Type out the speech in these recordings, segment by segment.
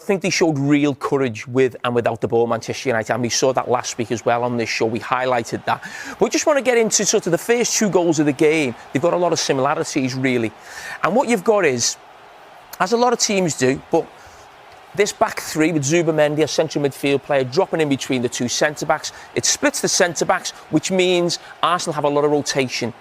think they showed real courage with and without the ball, Manchester United, and we saw that last week as well on this show. We highlighted that. But we just want to get into sort of the first 2 goals of the game. They've got a lot of similarities, really. And what you've got is, as a lot of teams do, but this back 3 with Zubimendi, a central midfield player, dropping in between the 2 centre-backs. It splits the centre-backs, which means Arsenal have a lot of rotation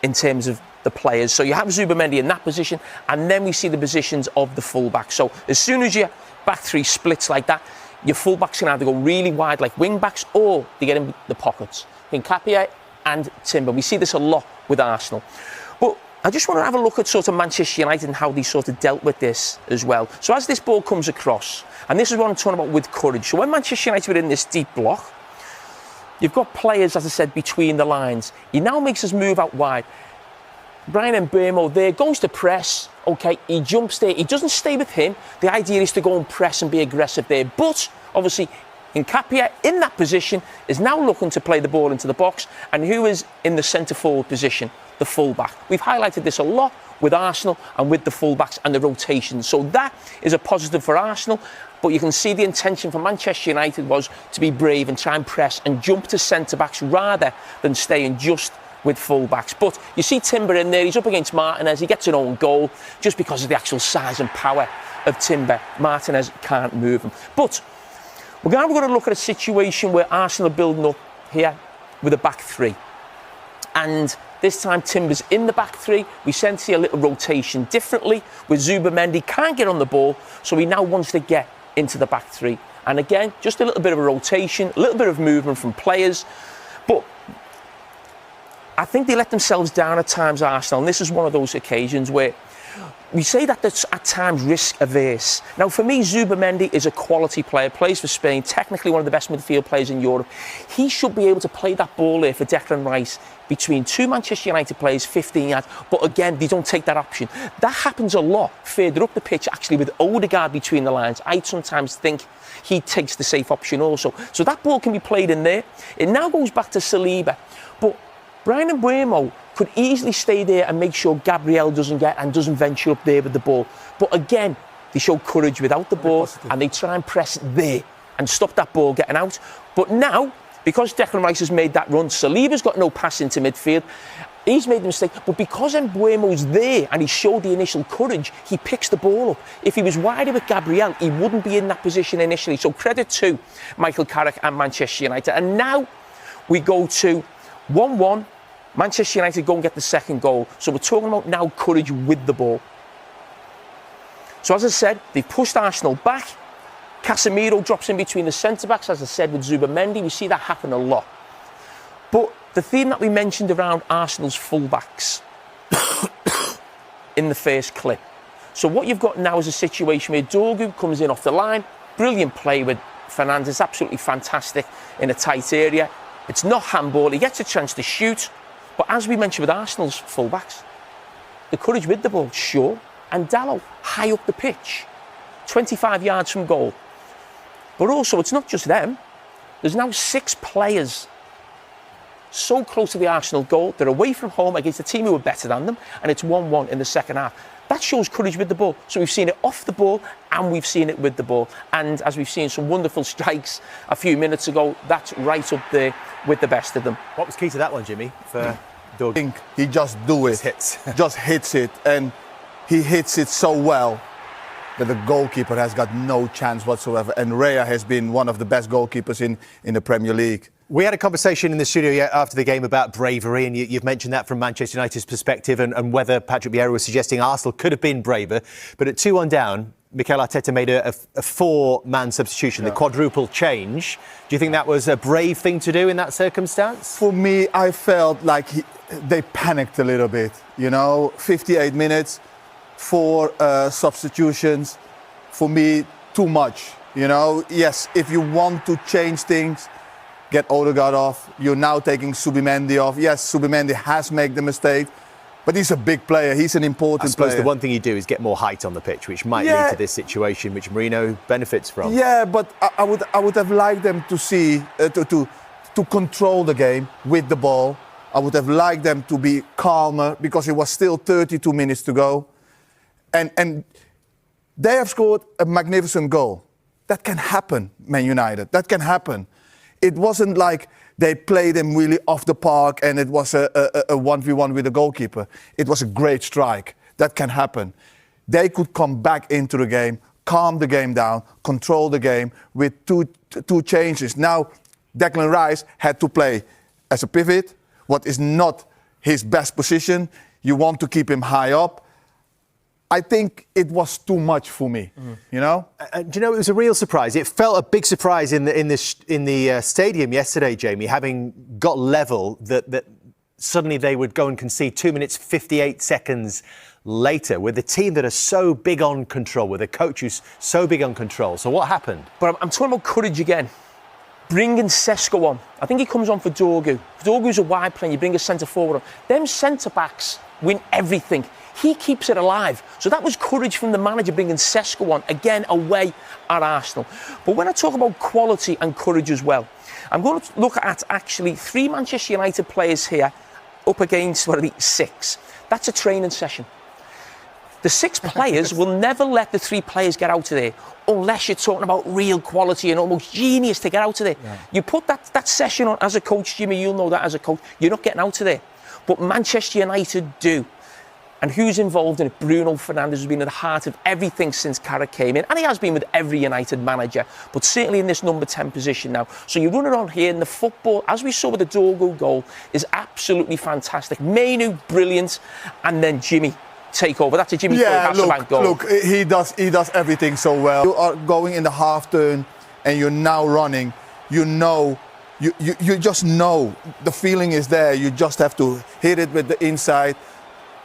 in terms of the players. So you have Zubimendi in that position, and then we see the positions of the full-backs. So as soon as your back 3 splits like that, your full-backs can either go really wide like wing-backs, or they get in the pockets. In Carragher and Timber. We see this a lot with Arsenal. But I just want to have a look at sort of Manchester United and how they sort of dealt with this as well. So as this ball comes across, and this is what I'm talking about with courage. So when Manchester United were in this deep block, you've got players, as I said, between the lines. He now makes us move out wide. Brian Mbeumo there goes to press. OK, he jumps there. He doesn't stay with him. The idea is to go and press and be aggressive there. But, obviously, Nkapia, in that position, is now looking to play the ball into the box. And who is in the centre-forward position? The full-back. We've highlighted this a lot with Arsenal and with the full-backs and the rotations. So that is a positive for Arsenal. But you can see the intention for Manchester United was to be brave and try and press and jump to centre-backs rather than staying just with full-backs. But you see Timber in there. He's up against Martinez. He gets an own goal just because of the actual size and power of Timber. Martinez can't move him. But we're going to look at a situation where Arsenal are building up here with a back 3. And this time Timber's in the back 3. We tend to see a little rotation differently with Zubimendi. Can't get on the ball, so he now wants to get into the back 3. And again, just a little bit of a rotation, a little bit of movement from players. But I think they let themselves down at times, Arsenal. And this is one of those occasions where we say that that's at times risk averse. Now, for me, Zubimendi is a quality player, plays for Spain, technically one of the best midfield players in Europe. He should be able to play that ball there for Declan Rice between 2 Manchester United players, 15 yards. But again, they don't take that option. That happens a lot further up the pitch, actually, with Odegaard between the lines. I sometimes think he takes the safe option also. So that ball can be played in there. It now goes back to Saliba. But Brian Mbeumo could easily stay there and make sure Gabriel doesn't venture up there with the ball. But again, they show courage without the ball, and they try and press there and stop that ball getting out. But now, because Declan Rice has made that run, Saliba's got no pass into midfield. He's made the mistake, but because Mbeumo's there and he showed the initial courage, he picks the ball up. If he was wider with Gabriel, he wouldn't be in that position initially. So credit to Michael Carragher and Manchester United. And now we go to 1-1. Manchester United go and get the second goal. So we're talking about now courage with the ball. So as I said, they've pushed Arsenal back. Casemiro drops in between the centre-backs, as I said, with Zubimendi. We see that happen a lot. But the theme that we mentioned around Arsenal's full-backs in the first clip. So what you've got now is a situation where Dorgu comes in off the line. Brilliant play with Fernandes, absolutely fantastic in a tight area. It's not handball. He gets a chance to shoot. But as we mentioned with Arsenal's full-backs, the courage with the ball, Shaw and Dalot, high up the pitch, 25 yards from goal. But also, it's not just them. There's now 6 players so close to the Arsenal goal. They're away from home against a team who are better than them, and it's 1-1 in the second half. That shows courage with the ball. So we've seen it off the ball, and we've seen it with the ball. And as we've seen some wonderful strikes a few minutes ago, that's right up there with the best of them. What was key to that one, Jimmy, for Dorgu? I think he just do it. Just hits it, and he hits it so well that the goalkeeper has got no chance whatsoever. And Raya has been one of the best goalkeepers in the Premier League. We had a conversation in the studio after the game about bravery, and you've mentioned that from Manchester United's perspective and whether Patrick Vieira was suggesting Arsenal could have been braver. But at 2-1 down, Mikel Arteta made a 4-man substitution, the quadruple change. Do you think that was a brave thing to do in that circumstance? For me, I felt like they panicked a little bit. 58 minutes, 4 substitutions. For me, too much. Yes, if you want to change things, get Odegaard off. You're now taking Zubimendi off. Yes, Zubimendi has made the mistake, but he's a big player. He's an important player. I suppose the one thing you do is get more height on the pitch, which might lead to this situation, which Mourinho benefits from. Yeah, but I would have liked them to see to control the game with the ball. I would have liked them to be calmer because it was still 32 minutes to go, and They have scored a magnificent goal. That can happen, Man United. That can happen. It wasn't like they played him really off the park and it was a 1v1 with the goalkeeper. It was a great strike. That can happen. They could come back into the game, calm the game down, control the game with two changes. Now, Declan Rice had to play as a pivot, what is not his best position. You want to keep him high up. I think it was too much for me, you know? Do you know, it was a real surprise. It felt a big surprise in the stadium yesterday, Jamie, having got level, that suddenly they would go and concede 2 minutes, 58 seconds later with a team that are so big on control, with a coach who's so big on control. So what happened? But I'm talking about courage again. Bringing Sesko on. I think he comes on for Dorgu. If Dorgu's a wide player, you bring a centre forward on. Them centre-backs win everything. He keeps it alive. So that was courage from the manager, bringing Sesko on, again, away at Arsenal. But when I talk about quality and courage as well, I'm going to look at actually 3 Manchester United players here up against, 6. That's a training session. The 6 players will never let the 3 players get out of there unless you're talking about real quality and almost genius to get out of there. Yeah. You put that session on as a coach, Jimmy, you'll know that as a coach, you're not getting out of there. But Manchester United do. And who's involved in it? Bruno Fernandes has been at the heart of everything since Carragher came in. And he has been with every United manager, but certainly in this number 10 position now. So you run it on here, and the football, as we saw with the Dorgu goal, is absolutely fantastic. Mainu, brilliant. And then Jimmy, take over. That's a Jimmy Hasselbank goal. Look, he does everything so well. You are going in the half turn, and you're now running. You know, you just know. The feeling is there. You just have to hit it with the inside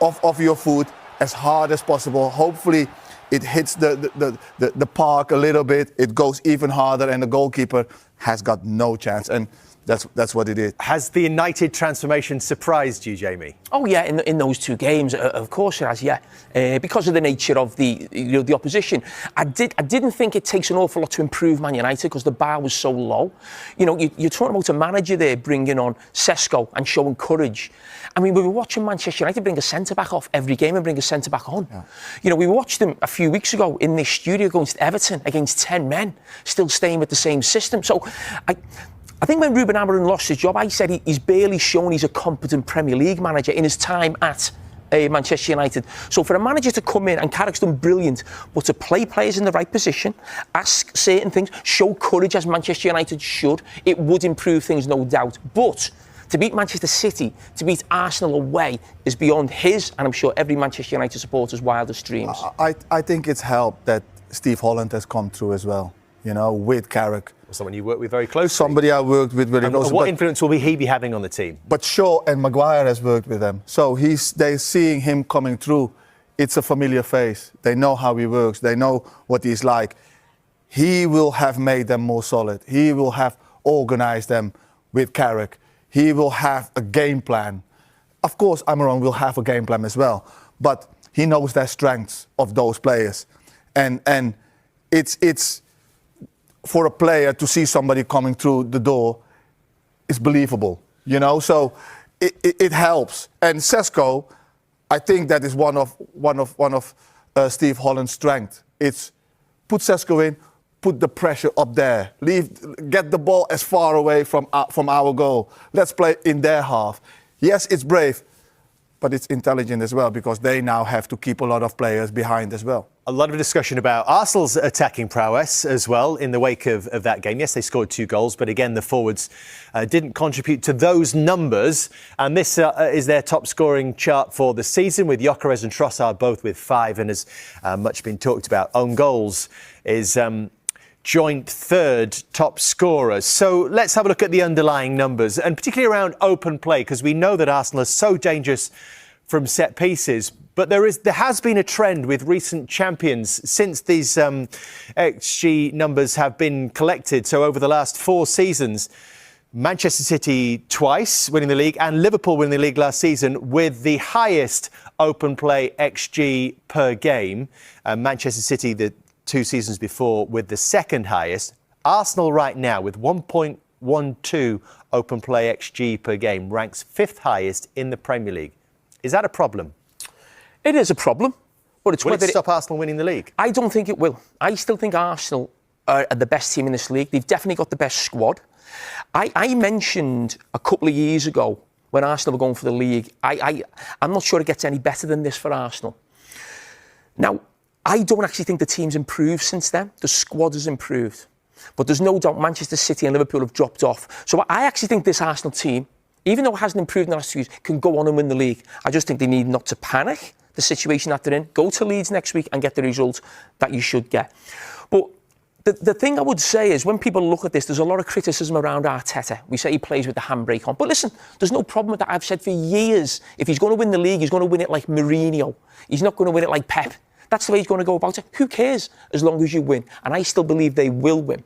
of your foot as hard as possible. Hopefully it hits the park a little bit, it goes even harder, and the goalkeeper has got no chance. And that's what it is. Has the United transformation surprised you, Jamie? Oh yeah, in those 2 games, of course it has. Yeah, because of the nature of the opposition. I didn't think it takes an awful lot to improve Man United because the bar was so low. You know, you're talking about a manager there bringing on Sesko and showing courage. I mean, we were watching Manchester United bring a centre-back off every game and bring a centre-back on. Yeah. You know, we watched them a few weeks ago in this studio against Everton, against 10 men, still staying with the same system. So I think when Ruben Amorim lost his job, I said he's barely shown he's a competent Premier League manager in his time at Manchester United. So for a manager to come in, and Carragher's done brilliant, but to play players in the right position, ask certain things, show courage as Manchester United should, it would improve things, no doubt. But to beat Manchester City, to beat Arsenal away, is beyond his, and I'm sure every Manchester United supporter's wildest dreams. I think it's helped that Steve Holland has come through as well, you know, with Carragher. Someone you work with very closely. Somebody I worked with very closely. What influence will he be having on the team? But Shaw and Maguire has worked with them. So they're seeing him coming through. It's a familiar face. They know how he works. They know what he's like. He will have made them more solid. He will have organised them with Carragher. He will have a game plan. Of course, Amorim will have a game plan as well. But he knows their strengths of those players. And it's for a player to see somebody coming through the door is believable, you know. So it helps. And Sesko, I think that is one of Steve Holland's strengths. It's put Sesko in, put the pressure up there, get the ball as far away from our goal. Let's play in their half. Yes, it's brave, but it's intelligent as well, because they now have to keep a lot of players behind as well. A lot of discussion about Arsenal's attacking prowess as well in the wake of that game. Yes, they scored 2 goals, but again, the forwards didn't contribute to those numbers. And this is their top scoring chart for the season, with Gyökeres and Trossard both with 5. And as much been talked about, own goals is joint 3rd top scorers. So let's have a look at the underlying numbers, and particularly around open play, because we know that Arsenal is so dangerous from set pieces. But there has been a trend with recent champions since these XG numbers have been collected. So over the last 4 seasons, Manchester City twice winning the league and Liverpool winning the league last season with the highest open play XG per game. Manchester City the 2 seasons before with the 2nd highest. Arsenal right now with 1.12 open play XG per game ranks 5th highest in the Premier League. Is that a problem? It is a problem, But it's Will whether it stop Arsenal winning the league? I don't think it will. I still think Arsenal are the best team in this league. They've definitely got the best squad. I mentioned a couple of years ago when Arsenal were going for the league, I'm not sure it gets any better than this for Arsenal. Now, I don't actually think the team's improved since then. The squad has improved. But there's no doubt Manchester City and Liverpool have dropped off. So I actually think this Arsenal team, even though it hasn't improved in the last 2 years, can go on and win the league. I just think they need not to panic the situation that they're in. Go to Leeds next week and get the result that you should get. But the thing I would say is when people look at this, there's a lot of criticism around Arteta. We say he plays with the handbrake on. But listen, there's no problem with that. I've said for years, if he's going to win the league, he's going to win it like Mourinho. He's not going to win it like Pep. That's the way he's going to go about it. Who cares as long as you win? And I still believe they will win.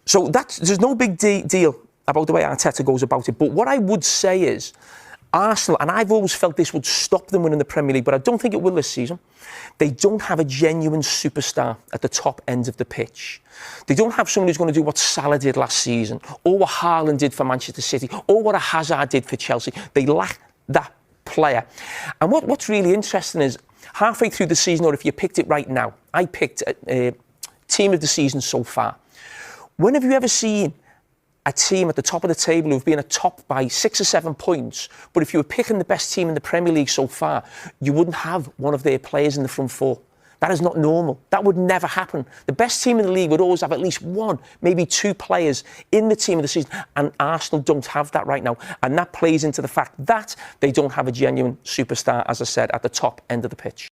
So there's no big deal about the way Arteta goes about it. But what I would say is Arsenal, and I've always felt this would stop them winning the Premier League, but I don't think it will this season. They don't have a genuine superstar at the top end of the pitch. They don't have someone who's going to do what Salah did last season, or what Haaland did for Manchester City, or what a Hazard did for Chelsea. They lack that player. And what's really interesting is halfway through the season, or if you picked it right now, I picked a team of the season so far. When have you ever seen a team at the top of the table who've been top by 6 or 7 points, but if you were picking the best team in the Premier League so far, you wouldn't have one of their players in the front four? That is not normal. That would never happen. The best team in the league would always have at least 1, maybe 2 players in the team of the season, and Arsenal don't have that right now. And that plays into the fact that they don't have a genuine superstar, as I said, at the top end of the pitch.